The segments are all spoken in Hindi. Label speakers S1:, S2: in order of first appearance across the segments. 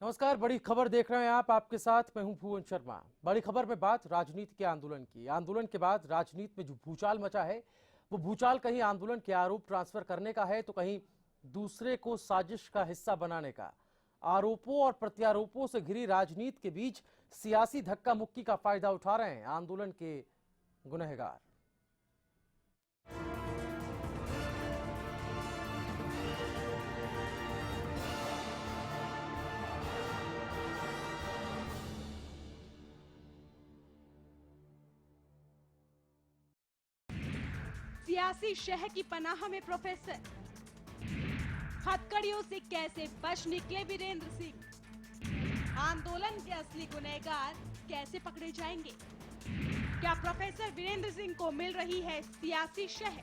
S1: नमस्कार। बड़ी खबर देख रहे हैं आप, आपके साथ मैं हूं भुवन शर्मा। बड़ी खबर में बात राजनीति के आंदोलन की। आंदोलन के बाद राजनीति में जो भूचाल मचा है, वो भूचाल कहीं आंदोलन के आरोप ट्रांसफर करने का है तो कहीं दूसरे को साजिश का हिस्सा बनाने का। आरोपों और प्रत्यारोपों से घिरी राजनीति के बीच सियासी धक्का मुक्की का फायदा उठा रहे हैं आंदोलन के गुनहगार।
S2: सियासी शह की पनाह में प्रोफेसर, हथकड़ियों से कैसे बच निकले वीरेंद्र सिंह? आंदोलन के असली गुनहगार कैसे पकड़े जाएंगे? क्या प्रोफेसर वीरेंद्र सिंह को मिल रही है सियासी शह?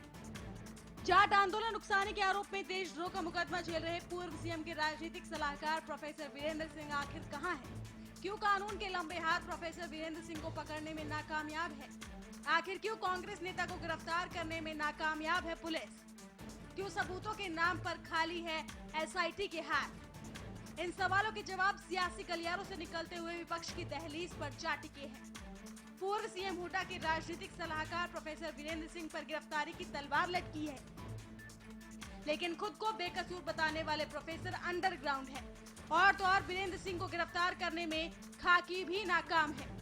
S2: जाट आंदोलन उकसाने के आरोप में देशद्रोह का मुकदमा झेल रहे पूर्व सीएम के राजनीतिक सलाहकार प्रोफेसर वीरेंद्र सिंह आखिर कहां है? क्यों कानून के लंबे हाथ प्रोफेसर वीरेंद्र सिंह को पकड़ने में नाकामयाब है? आखिर क्यों कांग्रेस नेता को गिरफ्तार करने में नाकामयाब है पुलिस? क्यों सबूतों के नाम पर खाली है एसआईटी के हाथ? इन सवालों के जवाब सियासी गलियारों से निकलते हुए विपक्ष की दहलीज पर जा टिके हैं। पूर्व सीएम हुड्डा के राजनीतिक सलाहकार प्रोफेसर वीरेंद्र सिंह पर गिरफ्तारी की तलवार लटकी है, लेकिन खुद को बेकसूर बताने वाले प्रोफेसर अंडरग्राउंड है। और तो और वीरेंद्र सिंह को गिरफ्तार करने में खाकी भी नाकाम है।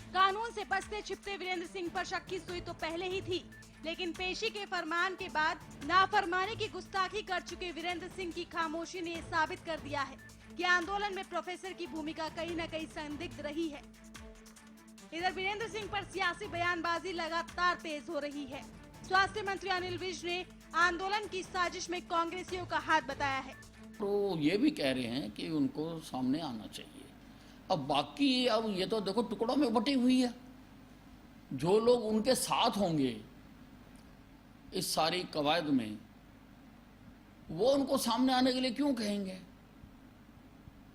S2: कानून से बचते छिपते वीरेंद्र सिंह पर शक की सुई तो पहले ही थी, लेकिन पेशी के फरमान के बाद नाफरमानी की गुस्ताखी कर चुके वीरेंद्र सिंह की खामोशी ने साबित कर दिया है कि आंदोलन में प्रोफेसर की भूमिका कहीं न कहीं संदिग्ध रही है। इधर वीरेंद्र सिंह पर सियासी बयानबाजी लगातार तेज हो रही है। स्वास्थ्य मंत्री अनिल विज ने आंदोलन की साजिश में कांग्रेसियों का हाथ बताया है।
S3: तो ये भी कह रहे हैं कि उनको सामने आना चाहिए। अब बाकी अब ये तो देखो टुकड़ों में बटी हुई है। जो लोग उनके साथ होंगे इस सारी कवायद में, वो उनको सामने आने के लिए क्यों कहेंगे?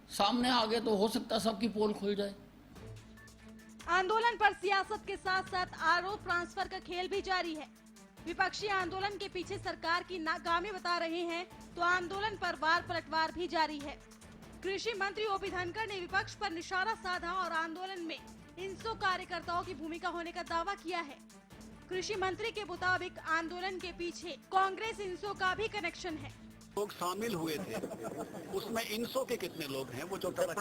S3: सामने आ गए तो हो सकता है सबकी पोल खुल जाए।
S2: आंदोलन पर सियासत के साथ साथ आरोप ट्रांसफर का खेल भी जारी है। विपक्षी आंदोलन के पीछे सरकार की नाकामी बता रहे हैं तो आंदोलन पर वार पलटवार भी जारी है। कृषि मंत्री ओपी धनखड़ ने विपक्ष पर निशाना साधा और आंदोलन में इंसो कार्यकर्ताओं की भूमिका होने का दावा किया है। कृषि मंत्री के मुताबिक आंदोलन के पीछे कांग्रेस इंसो का भी कनेक्शन है।
S4: लोग शामिल हुए थे, उसमें इंसो के कितने लोग हैं? वो चौटाला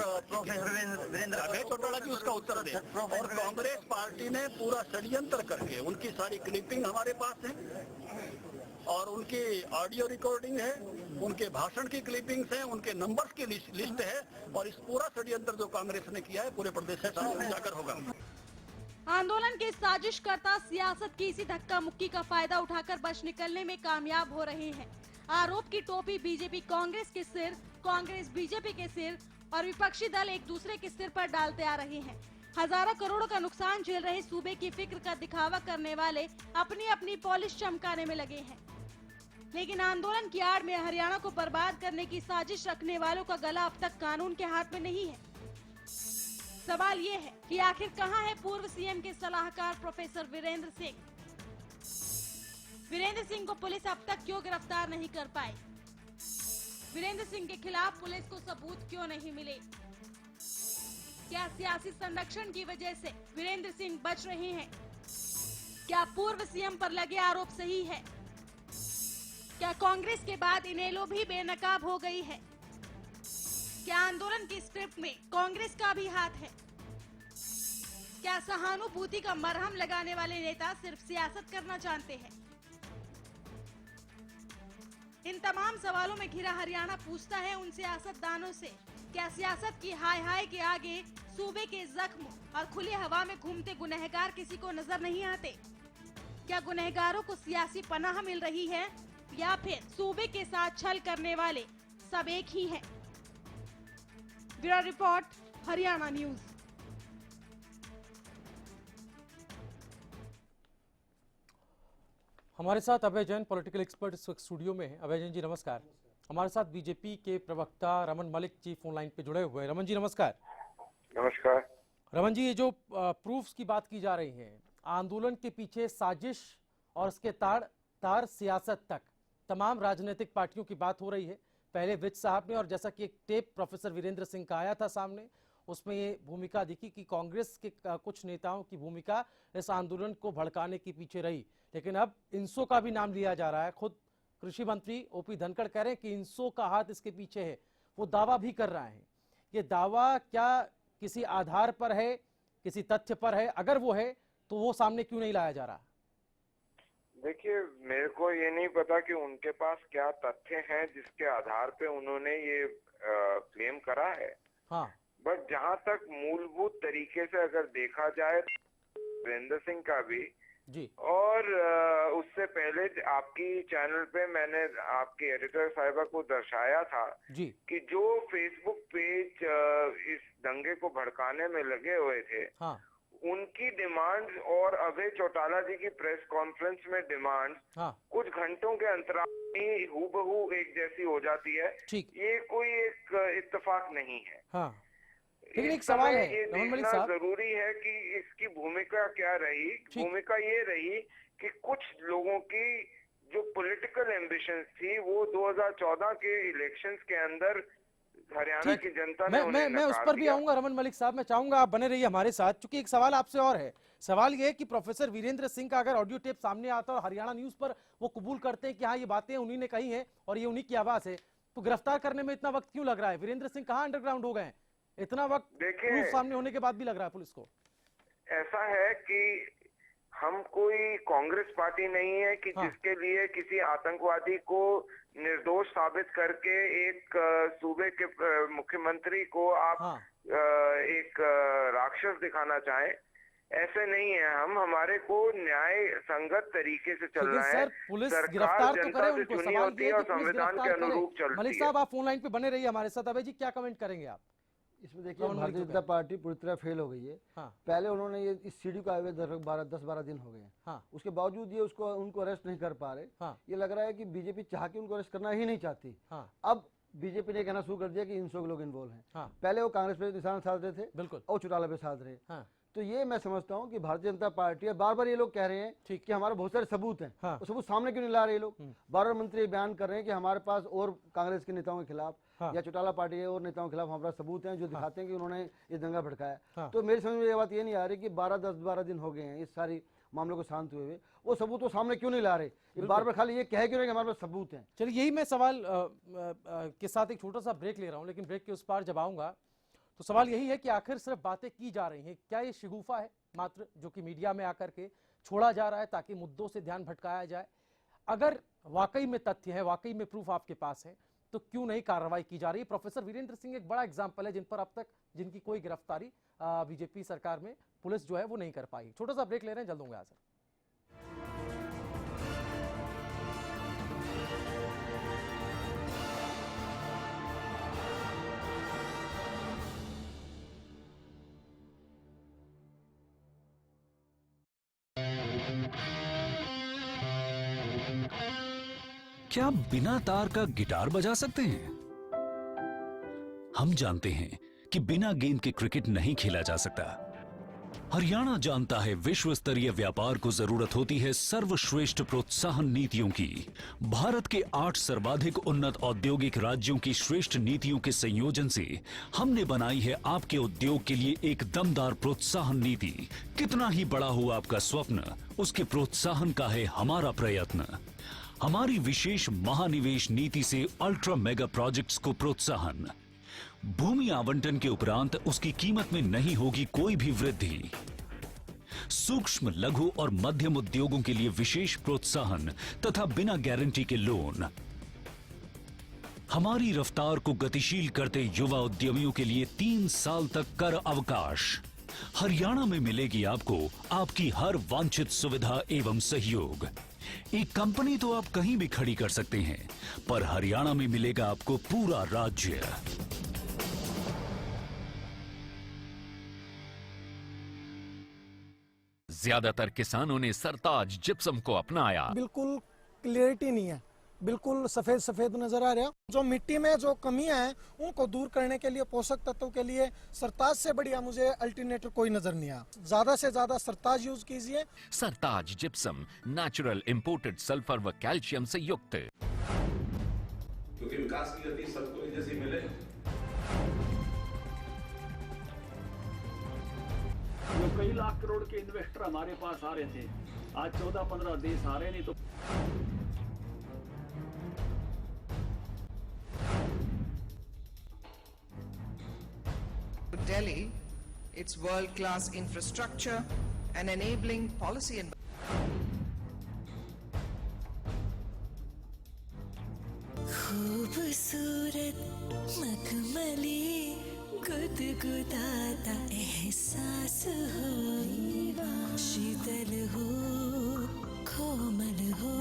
S4: जी उसका उत्तर दे। और कांग्रेस पार्टी ने पूरा षड्यंत्र करके, उनकी सारी क्लिपिंग हमारे पास है और उनकी ऑडियो रिकॉर्डिंग है, उनके भाषण की क्लिपिंग्स हैं, उनके नंबर्स की लिस्ट है। और इस पूरा षड्यंत्र जो कांग्रेस ने किया है पूरे प्रदेश में जाकर होगा।
S2: आंदोलन के साजिशकर्ता सियासत की इसी धक्का मुक्की का फायदा उठाकर बच निकलने में कामयाब हो रहे हैं। आरोप की टोपी बीजेपी कांग्रेस के सिर, कांग्रेस बीजेपी के सिर और विपक्षी दल एक दूसरे के सिर पर डालते आ रहे हैं। हजारों करोड़ों का नुकसान झेल रहे सूबे की फिक्र का दिखावा करने वाले अपनी अपनी पॉलिश चमकाने में लगे हैं, लेकिन आंदोलन की आड़ में हरियाणा को बर्बाद करने की साजिश रखने वालों का गला अब तक कानून के हाथ में नहीं है। सवाल ये है कि आखिर कहां है पूर्व सीएम के सलाहकार प्रोफेसर वीरेंद्र सिंह? वीरेंद्र सिंह को पुलिस अब तक क्यों गिरफ्तार नहीं कर पाई? वीरेंद्र सिंह के खिलाफ पुलिस को सबूत क्यों नहीं मिले? क्या सियासी संरक्षण की वजह से वीरेंद्र सिंह बच रहे हैं? क्या पूर्व सीएम पर लगे आरोप सही है? क्या कांग्रेस के बाद इनेलो भी बेनकाब हो गई है? क्या आंदोलन की स्क्रिप्ट में कांग्रेस का भी हाथ है? क्या सहानुभूति का मरहम लगाने वाले नेता सिर्फ सियासत करना जानते हैं? इन तमाम सवालों में घिरा हरियाणा पूछता है उन सियासतदानों से, क्या सियासत की हाय हाय के आगे सूबे के जख्म और खुली हवा में घूमते गुनहगार किसी को नजर नहीं आते? क्या गुनहगारों को सियासी पनाह मिल रही है या फिर सूबे के साथ छल करने वाले सब एक ही हैं? Bureau report, Haryana news.
S1: हमारे साथ अभय जैन पॉलिटिकल एक्सपर्ट इस वक्त स्टूडियो में है। अभय जैन जी नमस्कार। हमारे साथ बीजेपी के प्रवक्ता रमन मलिक जी फोन लाइन पे जुड़े हुए हैं। रमन जी नमस्कार।
S5: नमस्कार।
S1: रमन जी, ये जो प्रूफ्स की बात की जा रही है, आंदोलन के पीछे साजिश और इसके तार सियासत तक तमाम राजनीतिक पार्टियों की बात हो रही है, पहले विज साहब ने, और जैसा कि एक टेप प्रोफेसर वीरेंद्र सिंह का आया था सामने, उसमें ये भूमिका दिखी कि कांग्रेस के कुछ नेताओं की भूमिका इस आंदोलन को भड़काने के पीछे रही। लेकिन अब इंसो का भी नाम लिया जा रहा है। खुद कृषि मंत्री ओपी धनखड़ कह रहे हैं कि इंसो का हाथ इसके पीछे है। वो दावा भी कर रहे हैं। ये दावा क्या किसी आधार पर है, किसी तथ्य पर है? अगर वो है तो वो सामने क्यों नहीं लाया जा रहा?
S5: देखिए, मेरे को ये नहीं पता कि उनके पास क्या तथ्य हैं जिसके आधार पे उन्होंने ये क्लेम करा है।
S1: हाँ,
S5: बट जहां तक मूलभूत तरीके से अगर देखा जाए, वीरेंद्र सिंह का भी
S1: जी,
S5: और उससे पहले आपकी चैनल पे मैंने आपके एडिटर साहिबा को दर्शाया था
S1: जी,
S5: कि जो फेसबुक पेज इस दंगे को भड़काने में लगे हुए थे,
S1: हाँ,
S5: उनकी डिमांड्स और अभय चौटाला जी की प्रेस कॉन्फ्रेंस में डिमांड्स
S1: हाँ,
S5: कुछ घंटों के अंतराल में हूबहू एक जैसी हो जाती है।
S1: ठीक,
S5: ये कोई एक इत्तेफाक नहीं है।
S1: हाँ। लेकिन
S5: इस
S1: एक सवाल
S5: समय
S1: है
S5: ये
S1: रमन मलिक
S5: देखना
S1: साहब,
S5: जरूरी है कि इसकी भूमिका क्या रही।
S1: ठीक।
S5: भूमिका ये रही कि कुछ लोगों की जो पॉलिटिकल एम्बिशंस थी वो 2014 के इलेक्शंस के अंदर हरियाणा
S1: ठीक।
S5: की जनता ने
S1: मैं उस पर भी आऊंगा रमन मलिक साहब। मैं चाहूंगा आप बने रहिए हमारे साथ, क्योंकि एक सवाल आपसे और है। सवाल ये है कि प्रोफेसर वीरेंद्र सिंह का अगर ऑडियो टेप सामने आता है और हरियाणा न्यूज पर वो कबूल करते हैं कि हाँ ये बातें उन्हीं ने कही हैं और ये उन्हीं की आवाज है, तो गिरफ्तार करने में इतना वक्त क्यों लग रहा है? वीरेंद्र सिंह कहाँ अंडरग्राउंड हो गए हैं? इतना वक्त प्रूफ सामने होने के बाद भी लग रहा है पुलिस को।
S5: ऐसा है कि हम कोई कांग्रेस पार्टी नहीं है कि
S1: हाँ।
S5: जिसके लिए किसी आतंकवादी को निर्दोष साबित करके एक सूबे के मुख्यमंत्री को आप
S1: हाँ।
S5: एक राक्षस दिखाना चाहें। ऐसे नहीं है हम। हमारे को न्याय संगत तरीके से चलना है।
S1: सर पुलिस
S5: सरकार
S1: गिरफ्तार तो
S5: जनता
S1: करे
S5: से
S1: उनको,
S5: चुनी
S1: सवाल
S5: होती
S1: ये
S5: है
S1: है
S5: और
S1: कि पुलिस
S5: संविधान के
S1: गिरफ्तार
S5: अनुरूप
S1: करे।
S5: चलती
S1: मलिक
S5: है।
S1: साहब आप फोन लाइन पे बने रहिए हमारे साथ। अभय जी क्या कमेंट करेंगे आप?
S6: इसमें देखिए, भारतीय जनता पार्टी पूरी तरह फेल हो गई है।
S1: हाँ।
S6: पहले उन्होंने ये इस सीडी को आए हुए 10-12 दिन हो गए हैं।
S1: हाँ।
S6: उसके बावजूद ये उनको अरेस्ट नहीं कर पा रहे।
S1: हाँ।
S6: ये लग रहा है कि बीजेपी चाह के उनको अरेस्ट करना ही नहीं चाहती।
S1: हाँ।
S6: अब बीजेपी ने कहना शुरू कर दिया कि इंसो के लोग इन्वॉल्व हैं।
S1: हाँ।
S6: पहले वो कांग्रेस पे निशाना साध रहे थे,
S1: बिल्कुल,
S6: और चौटाला पे साध रहे।
S1: हाँ।
S6: तो ये मैं समझता हूँ कि भारतीय जनता पार्टी है, बार बार ये लोग कह रहे हैं
S1: ठीक।
S6: कि हमारे बहुत सारे सबूत हैं।
S1: हाँ।
S6: वो सबूत सामने क्यों नहीं ला रहे ये लोग? बार बार मंत्री बयान कर रहे हैं कि हमारे पास और कांग्रेस के नेताओं के खिलाफ,
S1: हाँ।
S6: या चौटाला पार्टी के और नेताओं के खिलाफ हमारे पास सबूत हैं जो दिखाते हैं कि उन्होंने ये दंगा भड़काया।
S1: हाँ।
S6: तो मेरी समझ में ये बात ये नहीं आ रही कि 10-12 दिन हो गए हैं इस सारी मामलों को शांत हुए हुए, वो सबूत वो सामने क्यों नहीं ला रहे? ये बार बार खाली ये कह क्यों रहे कि हमारे पास सबूत हैं?
S1: चलिए, यही मैं सवाल के साथ एक छोटा सा ब्रेक ले रहा हूं, लेकिन ब्रेक के उस पार जब आऊंगा तो सवाल यही है कि आखिर सिर्फ बातें की जा रही हैं, क्या ये शिगुफा है मात्र जो कि मीडिया में आकर के छोड़ा जा रहा है ताकि मुद्दों से ध्यान भटकाया जाए? अगर वाकई में तथ्य है, वाकई में प्रूफ आपके पास है, तो क्यों नहीं कार्रवाई की जा रही है? प्रोफेसर वीरेंद्र सिंह एक बड़ा एग्जाम्पल है जिन पर अब तक जिनकी कोई गिरफ्तारी बीजेपी सरकार में पुलिस जो है वो नहीं कर पाई। छोटा सा ब्रेक ले रहे हैं, जल्द होंगे हाजिर।
S7: क्या आप बिना तार का गिटार बजा सकते हैं? हम जानते हैं कि बिना गेंद के क्रिकेट नहीं खेला जा सकता। हरियाणा जानता है विश्व स्तरीय व्यापार को जरूरत होती है सर्वश्रेष्ठ प्रोत्साहन नीतियों की। भारत के 8 सर्वाधिक उन्नत औद्योगिक राज्यों की श्रेष्ठ नीतियों के संयोजन से हमने बनाई है आपके उद्योग के लिए एक दमदार प्रोत्साहन नीति। कितना ही बड़ा हो आपका स्वप्न, उसके प्रोत्साहन का है हमारा प्रयत्न। हमारी विशेष महानिवेश नीति से अल्ट्रा मेगा प्रोजेक्ट्स को प्रोत्साहन। भूमि आवंटन के उपरांत उसकी कीमत में नहीं होगी कोई भी वृद्धि। सूक्ष्म, लघु और मध्यम उद्योगों के लिए विशेष प्रोत्साहन तथा बिना गारंटी के लोन। हमारी रफ्तार को गतिशील करते युवा उद्यमियों के लिए 3 साल तक कर अवकाश। हरियाणा में मिलेगी आपको आपकी हर वांछित सुविधा एवं सहयोग। एक कंपनी तो आप कहीं भी खड़ी कर सकते हैं, पर हरियाणा में मिलेगा आपको पूरा राज्य।
S8: ज्यादातर किसानों ने सरताज जिप्सम को अपनाया।
S9: बिल्कुल क्लियरिटी नहीं है, बिल्कुल सफेद सफेद नजर आ रहा है। जो मिट्टी में जो कमियां हैं उनको दूर करने के लिए, पोषक तत्वों के लिए सरताज से बढ़िया मुझे अल्टरनेटर कोई नजर नहीं आया। ज्यादा से ज्यादा सरताज यूज कीजिए।
S8: सरताज जिप्सम नेचुरल इंपोर्टेड सल्फर व कैल्शियम से युक्त।
S10: क्योंकि विकास की गति सबको एक जैसी मिले।
S11: जो कई लाख करोड़ के इन्वेस्टर हमारे पास आ रहे थे, आज 14-15 देश आ रहे नहीं तो
S12: Delhi, its world-class infrastructure and enabling policy and
S13: खूबसूरत मखमली गुदगुदाता एहसास हो, शीतल हो कोमल हो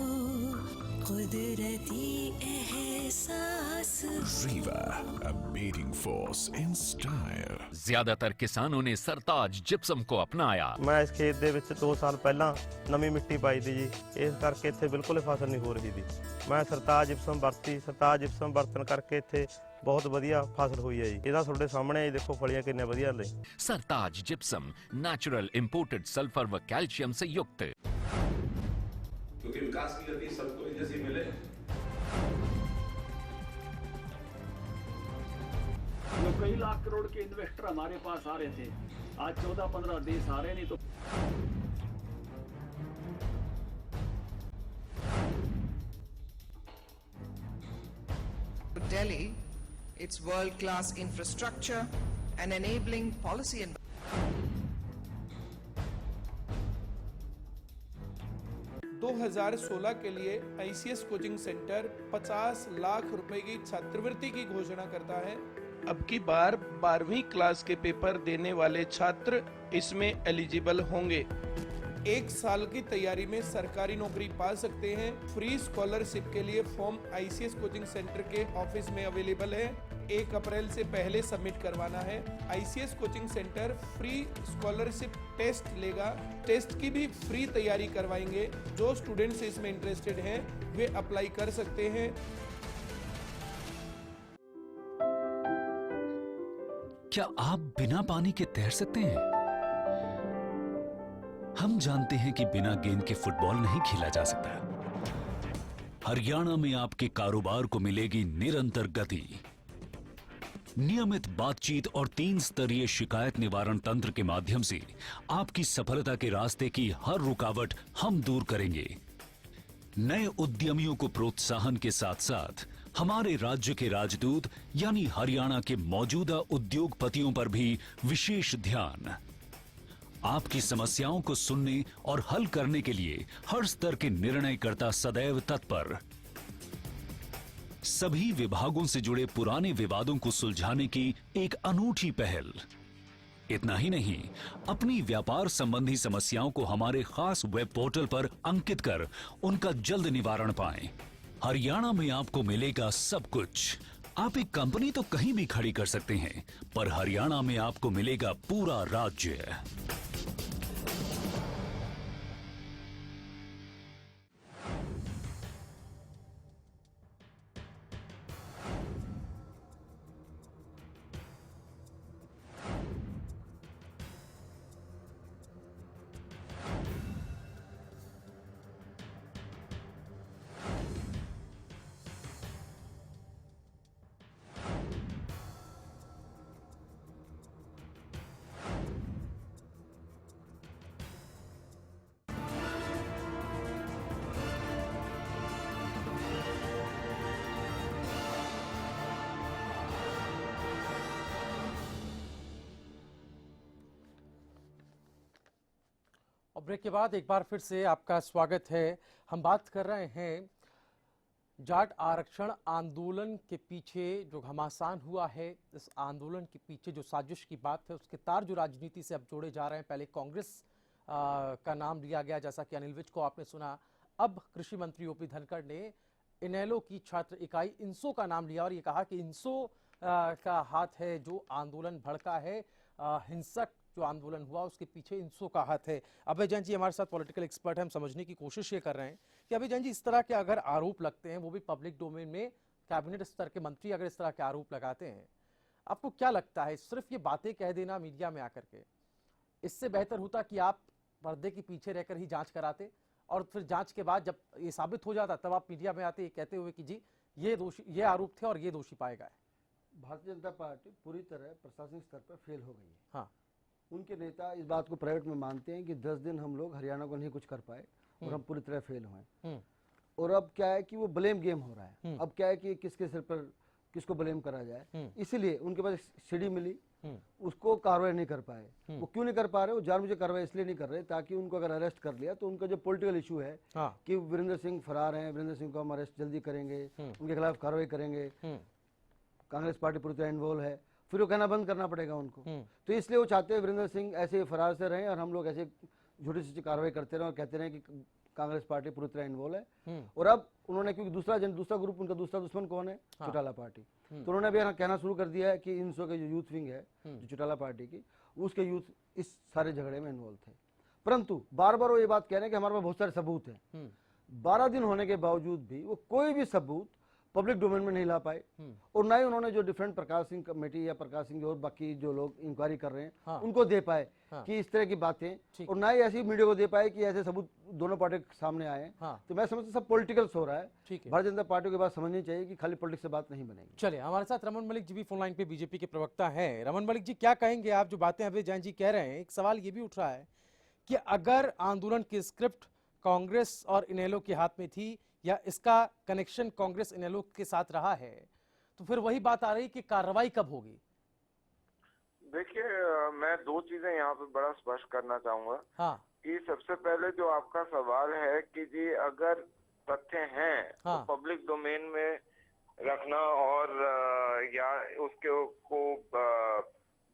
S13: कुदरती एहसास।
S7: Riva, a beating force in style.
S8: ज्यादातर किसानों ने सरताज जिप्सम को अपनाया।
S14: मैं इस खेत ਦੇ ਵਿੱਚ 2 ਸਾਲ ਪਹਿਲਾਂ ਨਵੀਂ ਮਿੱਟੀ ਪਾਈ ਦੀ ਜੀ, ਇਸ ਕਰਕੇ ਇੱਥੇ ਬਿਲਕੁਲ ਹੀ ਫਸਲ ਨਹੀਂ ਹੋ ਰਹੀ ਦੀ। ਮੈਂ ਸਰਤਾਜ ਜਿਪਸਮ ਵਰਤੀ, ਸਰਤਾਜ ਜਿਪਸਮ ਵਰਤਣ ਕਰਕੇ ਇੱਥੇ ਬਹੁਤ ਵਧੀਆ ਫਸਲ ਹੋਈ ਹੈ ਜੀ। ਇਹਦਾ ਤੁਹਾਡੇ ਸਾਹਮਣੇ ਹੀ ਦੇਖੋ ਫਲੀਆਂ ਕਿੰਨੇ ਵਧੀਆ ਨੇ।
S8: सरताज जिप्सम नेचुरल इंपोर्टेड सल्फर व कैल्शियम से युक्त।
S10: क्योंकि विकास की गति सबको एक जैसी मिले।
S11: जो कई लाख करोड़ के इन्वेस्टर हमारे पास आ रहे थे, आज 14-15 देश आ रहे नहीं तो
S12: Delhi, its world-class infrastructure and enabling policy and
S15: 2016 के लिए ICS कोचिंग सेंटर 50 लाख रुपए की छात्रवृत्ति की घोषणा करता है। अब की बार 12वीं क्लास के पेपर देने वाले छात्र इसमें एलिजिबल होंगे। 1 साल की तैयारी में सरकारी नौकरी पा सकते हैं। फ्री स्कॉलरशिप के लिए फॉर्म ICS कोचिंग सेंटर के ऑफिस में अवेलेबल है। 1 अप्रैल से पहले सबमिट करवाना है। ICS coaching centre free scholarship test लेगा। टेस्ट की भी फ्री तैयारी करवाएंगे। जो स्टूडेंट्स इसमें इंटरेस्टेड हैं वे अप्लाई कर सकते हैं।
S7: क्या आप बिना पानी के तैर सकते हैं? हम जानते हैं कि बिना गेंद के फुटबॉल नहीं खेला जा सकता। हरियाणा में आपके कारोबार को मिलेगी निरंतर गति। नियमित बातचीत और 3 स्तरीय शिकायत निवारण तंत्र के माध्यम से आपकी सफलता के रास्ते की हर रुकावट हम दूर करेंगे। नए उद्यमियों को प्रोत्साहन के साथ साथ हमारे राज्य के राजदूत यानी हरियाणा के मौजूदा उद्योगपतियों पर भी विशेष ध्यान। आपकी समस्याओं को सुनने और हल करने के लिए हर स्तर के निर्णयकर्ता सदैव तत्पर। सभी विभागों से जुड़े पुराने विवादों को सुलझाने की एक अनूठी पहल। इतना ही नहीं, अपनी व्यापार संबंधी समस्याओं को हमारे खास वेब पोर्टल पर अंकित कर उनका जल्द निवारण पाएं। हरियाणा में आपको मिलेगा सब कुछ। आप एक कंपनी तो कहीं भी खड़ी कर सकते हैं, पर हरियाणा में आपको मिलेगा पूरा राज्य।
S1: और ब्रेक के बाद एक बार फिर से आपका स्वागत है। हम बात कर रहे हैं जाट आरक्षण आंदोलन के पीछे जो घमासान हुआ है, इस आंदोलन के पीछे जो साजिश की बात है, उसके तार जो राजनीति से अब जोड़े जा रहे हैं। पहले कांग्रेस का नाम लिया गया, जैसा कि अनिल विज को आपने सुना। अब कृषि मंत्री ओपी धनखड़ ने इनेलो की छात्र इकाई इंसो का नाम लिया और ये कहा कि इंसो का हाथ है जो आंदोलन भड़का है, हिंसक जो आंदोलन हुआ उसके पीछे इंसो का हाथ है। अभय जैन जी हमारे साथ पॉलिटिकल एक्सपर्ट हैं। हम समझने की कोशिश ये कर रहे हैं कि अभय जैन जी, इस तरह के अगर आरोप लगते हैं, वो भी पब्लिक डोमेन में, कैबिनेट स्तर के मंत्री अगर इस तरह के आरोप लगाते हैं, आपको क्या लगता है सिर्फ ये बातें कह देना मीडिया में आकर के, इससे बेहतर होता कि आप पर्दे के पीछे रहकर ही जांच कराते और फिर जांच के बाद जब ये साबित हो जाता तब आप मीडिया में आते ये कहते हुए कि जी ये आरोप थे और ये दोषी पाए गए।
S6: भारतीय जनता पार्टी पूरी तरह प्रशासनिक स्तर पर फेल हो गई है।
S1: हाँ,
S6: उनके नेता इस बात को प्राइवेट में मानते हैं कि 10 दिन हम लोग हरियाणा को नहीं कुछ कर पाए और हम पूरी तरह फेल हुए। और अब क्या है कि वो ब्लेम गेम हो रहा है। अब क्या है कि किसके सिर पर किसको ब्लेम करा जाए, इसीलिए उनके पास सीढ़ी मिली, उसको कार्रवाई नहीं कर पाए। वो क्यों नहीं कर पा रहे? वो जानबूझ कार्रवाई इसलिए नहीं कर रहे ताकि उनको अगर अरेस्ट कर लिया तो उनका जो पॉलिटिकल इशू है कि वीरेंद्र सिंह फरार हैं, वीरेंद्र सिंह को हम अरेस्ट जल्दी करेंगे, उनके खिलाफ कार्रवाई करेंगे, कांग्रेस पार्टी पूरी तरह इन्वॉल्व है, फिर वो कहना बंद करना पड़ेगा उनको। तो इसलिए वो चाहते हैं वीरेंद्र सिंह ऐसे फरार से रहें और हम लोग ऐसे झूठी सी कार्रवाई करते रहें और कहते रहें कि कांग्रेस पार्टी पूरी तरह इन्वॉल्व है। और अब उन्होंने, क्योंकि दूसरा ग्रुप, उनका दूसरा दुश्मन कौन है? चौटाला पार्टी। तो उन्होंने भी कहना शुरू कर दिया है कि इनसो के जो यूथ विंग है, जो चौटाला पार्टी की, उसके यूथ इस सारे झगड़े में इन्वॉल्व थे। परंतु बार बार वो ये बात कह रहे हैं कि हमारे पास बहुत सारे सबूत हैं। 12 दिन होने के बावजूद भी वो कोई भी सबूत पब्लिक डोमेन में नहीं ला पाए। और ना ही उन्होंने जो डिफरेंट प्रकाश सिंह कमेटी या प्रकाश सिंह और बाकी जो लोग इंक्वायरी कर रहे हैं उनको दे पाए कि इस तरह की बातें, और ना ही ऐसी मीडिया को दे पाए कि ऐसे सबूत दोनों पार्टी के सामने आए। तो मैं समझता सब पॉलिटिकल्स हो रहा है। भारतीय जनता पार्टी की बात समझनी चाहिए कि खाली पॉलिटिक्स से बात नहीं बनेगी।
S1: चलिए, हमारे साथ रमन मलिक जी भी फोन लाइन पे बीजेपी के प्रवक्ता हैं। रमन मलिक जी, क्या कहेंगे आप जो बातें अभय जैन जी कह रहे हैं? एक सवाल ये भी उठ रहा है कि अगर आंदोलन की स्क्रिप्ट कांग्रेस और इनेलो के हाथ में थी या इसका कनेक्शन कांग्रेस इनेलो के साथ रहा है, तो फिर वही बात आ रही कि कार्रवाई कब होगी?
S5: देखिए, मैं दो चीजें यहाँ पे बड़ा स्पष्ट करना चाहूंगा कि सबसे पहले जो आपका सवाल है कि जी अगर तथ्य हैं तो पब्लिक डोमेन में रखना और या उसके को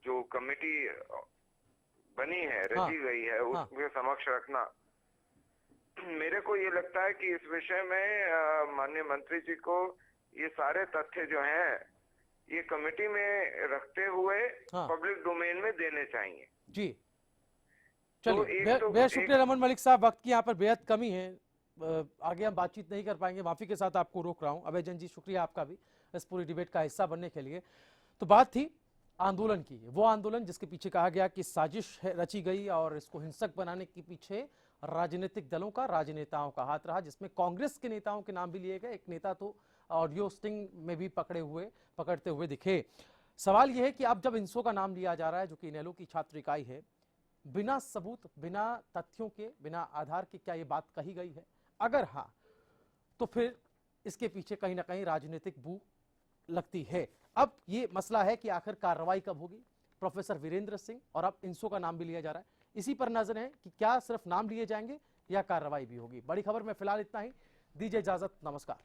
S5: जो कमेटी बनी है, रची गई है, उसके समक्ष रखना, मेरे को ये लगता है कि इस विषय में माननीय मंत्री जी को ये सारे तथ्य जो हैं ये कमेटी में रखते हुए पब्लिक डोमेन में देने चाहिए।
S1: जी, चलिए, बेहद शुक्रिया रमन मलिक साहब, वक्त की यहाँ पर बेहद कमी है, आगे हम बातचीत नहीं कर पाएंगे, माफी के साथ आपको रोक रहा हूँ। अभय जैन जी, शुक्रिया आपका भी इस पूरी डिबेट का हिस्सा बनने के लिए। तो बात थी आंदोलन की, वो आंदोलन जिसके पीछे कहा गया कि साजिश रची गई और इसको हिंसक बनाने के पीछे राजनीतिक दलों का, राजनेताओं का हाथ रहा, जिसमें कांग्रेस के नेताओं के नाम भी लिए गए। एक नेता तो ऑडियो स्टिंग में भी पकड़ते हुए दिखे। सवाल यह है कि अब जब इनसो का नाम लिया जा रहा है, जो कि इनेलो की छात्र इकाई है, बिना सबूत, बिना तथ्यों के, बिना आधार के क्या ये बात कही गई है? अगर हाँ, तो फिर इसके पीछे कहीं ना कहीं राजनीतिक बू लगती है। अब ये मसला है कि आखिर कार्रवाई कब होगी? प्रोफेसर वीरेंद्र सिंह और अब इनसो का नाम भी लिया जा रहा है, इसी पर नजर है कि क्या सिर्फ नाम लिए जाएंगे या कार्रवाई भी होगी। बड़ी खबर में फिलहाल इतना ही, दीजिए इजाजत, नमस्कार।